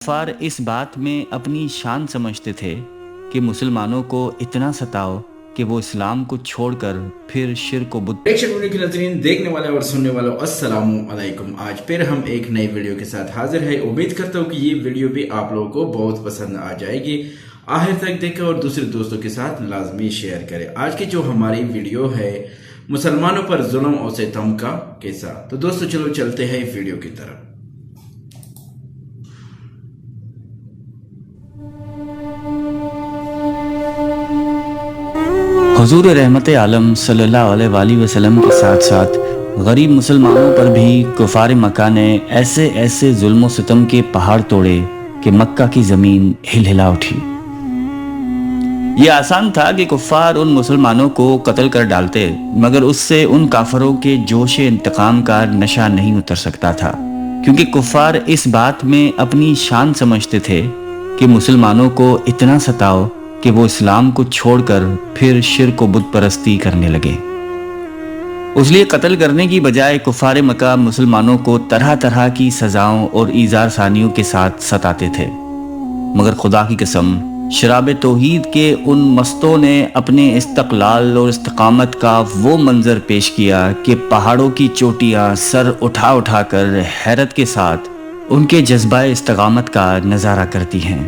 कुफ़ार इस बात में अपनी शान समझते थे कि मुसलमानों को इतना सताओ कि वो इस्लाम को छोड़कर फिर शिर्क व बुत। प्रेक्षक वीडियो के नज़रीन, देखने वाले और सुनने वालों, अस्सलामु अलैकुम। आज फिर हम एक नई वीडियो के साथ हाजिर है। उम्मीद करता हूँ कि ये वीडियो भी आप लोगों को बहुत पसंद आ जाएगी। आखिर तक देखें और दूसरे दोस्तों के साथ लाजमी शेयर करें। आज की जो हमारी वीडियो है, मुसलमानों पर जुल्म और सितम का किस्सा। तो दोस्तों चलो चलते हैं वीडियो की तरफ। हुजूर रहमत आलम सल्लल्लाहु अलैहि वसल्लम के साथ साथ गरीब मुसलमानों पर भी कुफार मक्का ने ऐसे ऐसे जुल्म सितम के पहाड़ तोड़े कि मक्का की ज़मीन हिलहिला उठी। ये आसान था कि कुफार उन मुसलमानों को कत्ल कर डालते, मगर उससे उन काफरों के जोश इंतकाम का नशा नहीं उतर सकता था, क्योंकि कुफार इस बात में अपनी शान समझते थे कि मुसलमानों को इतना सताओ कि वो इस्लाम को छोड़कर फिर शिर्क व बुत परस्ती करने लगे। उसलिए कत्ल करने की बजाय कुफार मक्का मुसलमानों को तरह तरह की सजाओं और ईजार सानियों के साथ सताते थे। मगर खुदा की कसम, शराब तौहीद के उन मस्तों ने अपने इस्तक़लाल और इस्तकामत का वो मंजर पेश किया कि पहाड़ों की चोटियाँ सर उठा उठा कर हैरत के साथ उनके जज्बा इस्तकामत का नज़ारा करती हैं।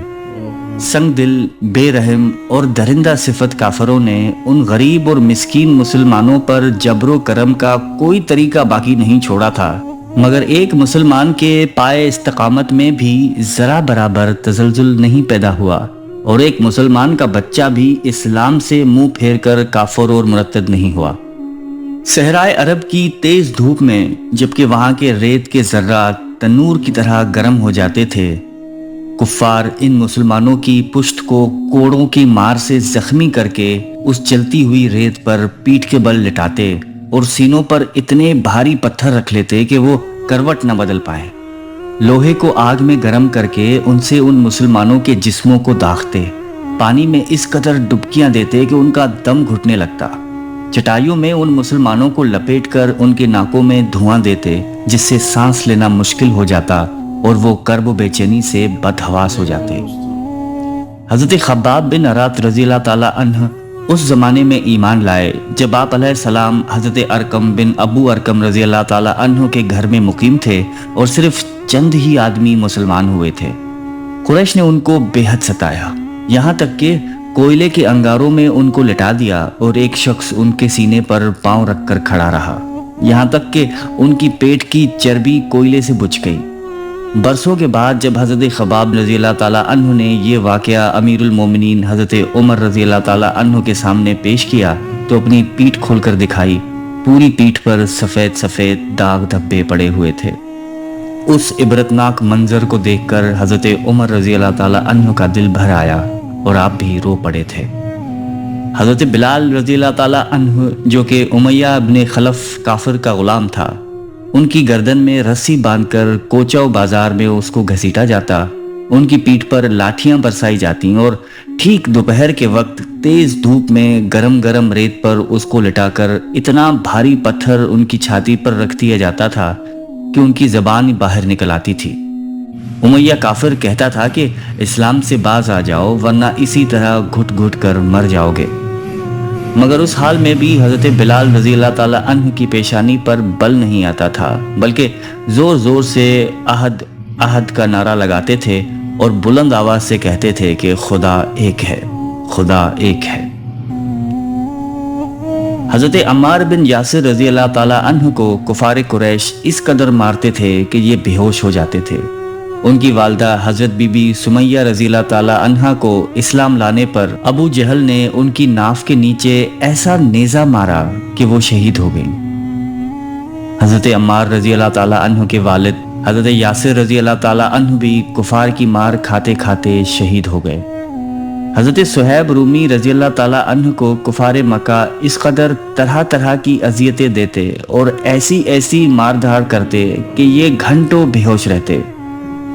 संग दिल, बेरहम और दरिंदा सिफत काफरों ने उन गरीब और मिस्कीन मुसलमानों पर जबरो करम का कोई तरीका बाकी नहीं छोड़ा था। मगर एक मुसलमान के पाए इस्तकामत में भी जरा बराबर तजल्जुल नहीं पैदा हुआ, और एक मुसलमान का बच्चा भी इस्लाम से मुंह फेर कर काफर और मुरतद नहीं हुआ। सहराए अरब की तेज धूप में जबकि वहां के रेत के जर्रात तनूर की तरह गर्म हो जाते थे, कुफ्फार इन मुसलमानों की पुश्त को कोड़ों की मार से जख्मी करके उस जलती हुई रेत पर पीठ के बल लिटाते और सीनों पर इतने भारी पत्थर रख लेते कि वो करवट न बदल पाए। लोहे को आग में गर्म करके उनसे उन मुसलमानों के जिस्मों को दागते, पानी में इस कदर डुबकियां देते कि उनका दम घुटने लगता। चटाइयों में उन मुसलमानों को लपेटकर उनके नाकों में धुआं देते, जिससे सांस लेना मुश्किल हो जाता और वो कर्ब बेचैनी से बदहवास हो जाते। हज़रत खब्बाब बिन अरात रज़ी अल्लाह ताला अन्ह उस ज़माने में ईमान लाए जब आप अलैहिस्सलाम हज़रत अरकम बिन अबू अरकम रज़ी अल्लाह ताला अन्हु के घर में मुकीम थे और सिर्फ चंद ही आदमी मुसलमान हुए थे। कुरैश ने उनको बेहद सताया, यहाँ तक कि कोयले के अंगारों में उनको लिटा दिया और एक शख्स उनके सीने पर पाँव रखकर खड़ा रहा, यहाँ तक कि उनकी पेट की चर्बी कोयले से बुझ गई। बरसों के बाद जब हज़रत खब्बाब रज़ी अल्लाह ताला अन्हु ने ये वाक़या अमीरुल मोमिनीन हज़रत उमर रज़ी अल्लाह ताला अन्हु के सामने पेश किया तो अपनी पीठ खोलकर दिखाई। पूरी पीठ पर सफ़ेद सफ़ेद दाग धब्बे पड़े हुए थे। उस इबरतनाक मंजर को देखकर हज़रत उमर रज़ी अल्लाह ताला अन्हु का दिल भर आया और आप भी रो पड़े थे। हज़रत बिलाल रज़ी अल्लाह ताला अन्हु, जो कि उमैया इब्न खलफ काफिर का गुलाम था, उनकी गर्दन में रस्सी बांधकर कोचाऊ बाजार में उसको घसीटा जाता, उनकी पीठ पर लाठियां बरसाई जाती और ठीक दोपहर के वक्त तेज धूप में गरम गरम रेत पर उसको लिटाकर इतना भारी पत्थर उनकी छाती पर रख दिया जाता था कि उनकी जबान बाहर निकल आती थी। उमैया काफिर कहता था कि इस्लाम से बाज आ जाओ, वरना इसी तरह घुट घुट कर मर जाओगे। मगर उस हाल में भी हज़रत बिलाल रज़ी अल्लाह ताला अन्हु की पेशानी पर बल नहीं आता था, बल्कि ज़ोर ज़ोर से अहद अहद का नारा लगाते थे और बुलंद आवाज़ से कहते थे कि खुदा एक है, खुदा एक है। हज़रत अम्मार बिन यासिर रज़ी अल्लाह ताला अन्हु को कुफ़ार कुरैश इस कदर मारते थे कि ये बेहोश हो जाते थे। उनकी वालदा हज़रत बीबी सुमैया रज़ी अल्लाह ताला अन्हा को इस्लाम लाने पर अबू जहल ने उनकी नाफ के नीचे ऐसा नेज़ा मारा कि वो शहीद हो गई। हज़रत अम्मार रज़ी अल्लाह ताला अन्हु के वालिद हज़रत यासिर रज़ी अल्लाह ताला अन्हु भी कुफार की मार खाते खाते शहीद हो गए। हज़रत सुहैब रूमी रज़ी अल्लाह ताला अन्हु को कुफार मक्का इस कदर तरह तरह की अजियतें देते और ऐसी ऐसी मार धाड़ करते कि ये घंटों बेहोश रहते।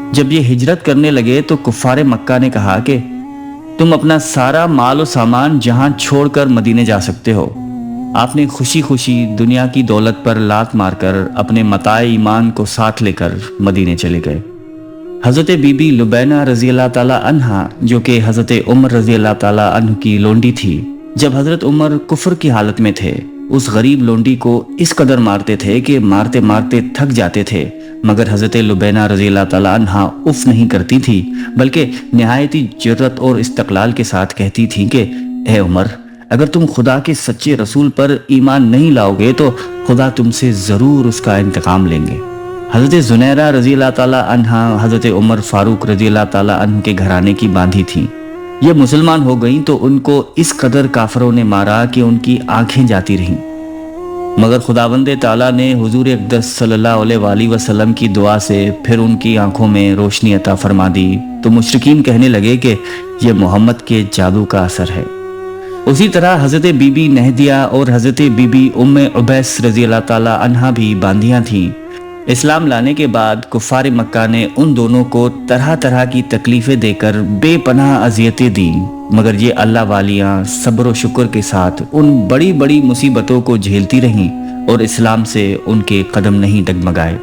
जब ये हिजरत करने लगे तो कुफार मक्का ने कहा कि तुम अपना सारा माल और सामान जहां छोड़कर मदीने जा सकते हो। आपने खुशी खुशी दुनिया की दौलत पर लात मारकर अपने मताए ईमान को साथ लेकर मदीने चले गए। حضرت بی بی لبینہ رضی اللہ تعالیٰ عنہا جو کہ حضرت عمر رضی اللہ تعالیٰ عنہ کی لونڈی تھی، جب حضرت عمر کفر کی حالت میں تھے اس غریب لونڈی کو اس قدر مارتے تھے کہ مارتے مارتے تھک جاتے تھے، مگر حضرت لبینہ رضی اللہ تعالیٰ عنہا اف نہیں کرتی تھی، بلکہ نہایتی جرت اور استقلال کے ساتھ کہتی تھی کہ اے عمر، اگر تم خدا کے سچے رسول پر ایمان نہیں لاؤ گے تو خدا تم سے ضرور اس کا انتقام لیں گے۔ حضرت زنیرہ رضی اللہ تعالیٰ عنہا حضرت عمر فاروق رضی اللہ تعالیٰ عنہ کے گھرانے کی باندھی تھیں۔ یہ مسلمان ہو گئیں تو ان کو اس قدر کافروں نے مارا کہ ان کی آنکھیں جاتی رہیں، مگر خداوند تعالیٰ نے حضور اقدس صلی اللہ علیہ وآلہ وسلم کی دعا سے پھر ان کی آنکھوں میں روشنی عطا فرما دی، تو مشرکین کہنے لگے کہ یہ محمد کے جادو کا اثر ہے۔ اسی طرح حضرت بی بی نہدیہ اور حضرت بی بی ام عبیس رضی اللہ تعالیٰ عنہا بھی باندیاں تھیں۔ اسلام لانے کے بعد کفار مکہ نے ان دونوں کو طرح طرح کی تکلیفیں دے کر بے پناہ اذیتیں دیں، مگر یہ اللہ والیاں صبر و شکر کے ساتھ ان بڑی بڑی مصیبتوں کو جھیلتی رہیں اور اسلام سے ان کے قدم نہیں ڈگمگائے۔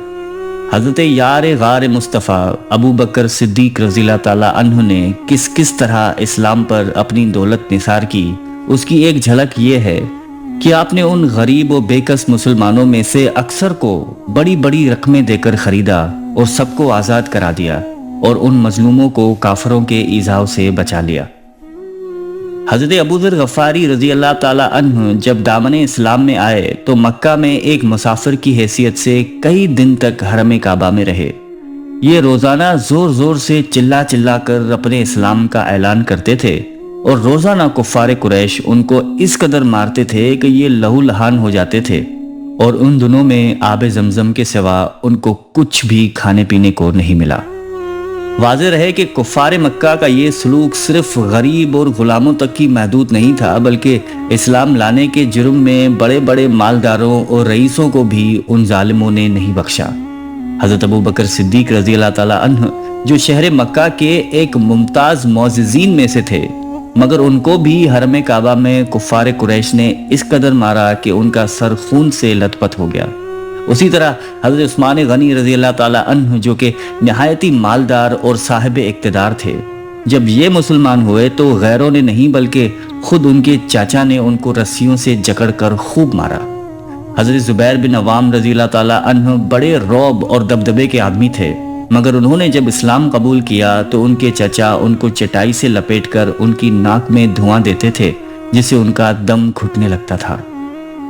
حضرت یار غار مصطفیٰ ابو بکر صدیق رضی اللہ تعالیٰ عنہ نے کس طرح اسلام پر اپنی دولت نثار کی، اس کی ایک جھلک یہ ہے کہ آپ نے ان غریب و بے کس مسلمانوں میں سے اکثر کو بڑی بڑی رقمیں دے کر خریدا اور سب کو آزاد کرا دیا اور ان مظلوموں کو کافروں کے ایذاء سے بچا لیا۔ حضرت ابو ذر غفاری رضی اللہ تعالیٰ عنہ جب دامن اسلام میں آئے تو مکہ میں ایک مسافر کی حیثیت سے کئی دن تک حرم کعبہ میں رہے۔ یہ روزانہ زور زور سے چلا چلا کر اپنے اسلام کا اعلان کرتے تھے، اور روزانہ کفار قریش ان کو اس قدر مارتے تھے کہ یہ لہو لہان ہو جاتے تھے، اور ان دنوں میں آب زمزم کے سوا ان کو کچھ بھی کھانے پینے کو نہیں ملا۔ واضح رہے کہ کفار مکہ کا یہ سلوک صرف غریب اور غلاموں تک کی محدود نہیں تھا، بلکہ اسلام لانے کے جرم میں بڑے بڑے مالداروں اور رئیسوں کو بھی ان ظالموں نے نہیں بخشا۔ حضرت ابو بکر صدیق رضی اللہ تعالیٰ عنہ جو شہر مکہ کے ایک ممتاز معززین میں سے تھے، مگر ان کو بھی حرم کعبہ میں کفار قریش نے اس قدر مارا کہ ان کا سر خون سے لت پت ہو گیا۔ اسی طرح حضرت عثمان غنی رضی اللہ تعالیٰ عنہ جو کہ نہایتی مالدار اور صاحب اقتدار تھے، جب یہ مسلمان ہوئے تو غیروں نے نہیں بلکہ خود ان کے چاچا نے ان کو رسیوں سے جکڑ کر خوب مارا۔ حضرت زبیر بن عوام رضی اللہ تعالیٰ عنہ بڑے رعب اور دبدبے کے آدمی تھے، مگر انہوں نے جب اسلام قبول کیا تو ان کے چچا ان کو چٹائی سے لپیٹ کر ان کی ناک میں دھواں دیتے تھے، جس سے ان کا دم گھٹنے لگتا تھا۔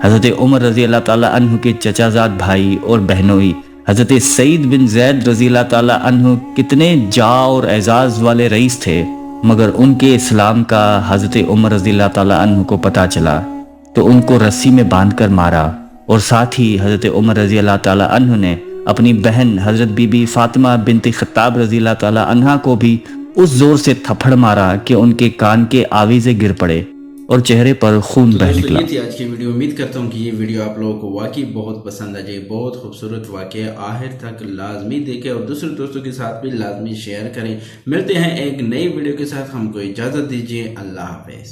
حضرت عمر رضی اللہ تعالیٰ عنہ کے چچا زاد بھائی اور بہنوئی حضرت سعید بن زید رضی اللہ تعالیٰ عنہ کتنے جاہ اور اعزاز والے رئیس تھے، مگر ان کے اسلام کا حضرت عمر رضی اللہ تعالیٰ عنہ کو پتہ چلا تو ان کو رسی میں باندھ کر مارا، اور ساتھ ہی حضرت عمر رضی اللہ تعالیٰ عنہ نے اپنی بہن حضرت بی بی فاطمہ بنت خطاب رضی اللہ تعالیٰ عنہا کو بھی اس زور سے تھپڑ مارا کہ ان کے کان کے آویزے گر پڑے اور چہرے پر خون بہہ نکلا۔ یہ تھی آج کی ویڈیو۔ امید کرتا ہوں کہ یہ ویڈیو آپ لوگوں کو واقعی بہت پسند آ جائے۔ بہت خوبصورت واقعہ، آخر تک لازمی دیکھیں اور دوسرے دوستوں کے ساتھ بھی لازمی شیئر کریں۔ ملتے ہیں ایک نئی ویڈیو کے ساتھ، ہم کو اجازت دیجیے، اللہ حافظ۔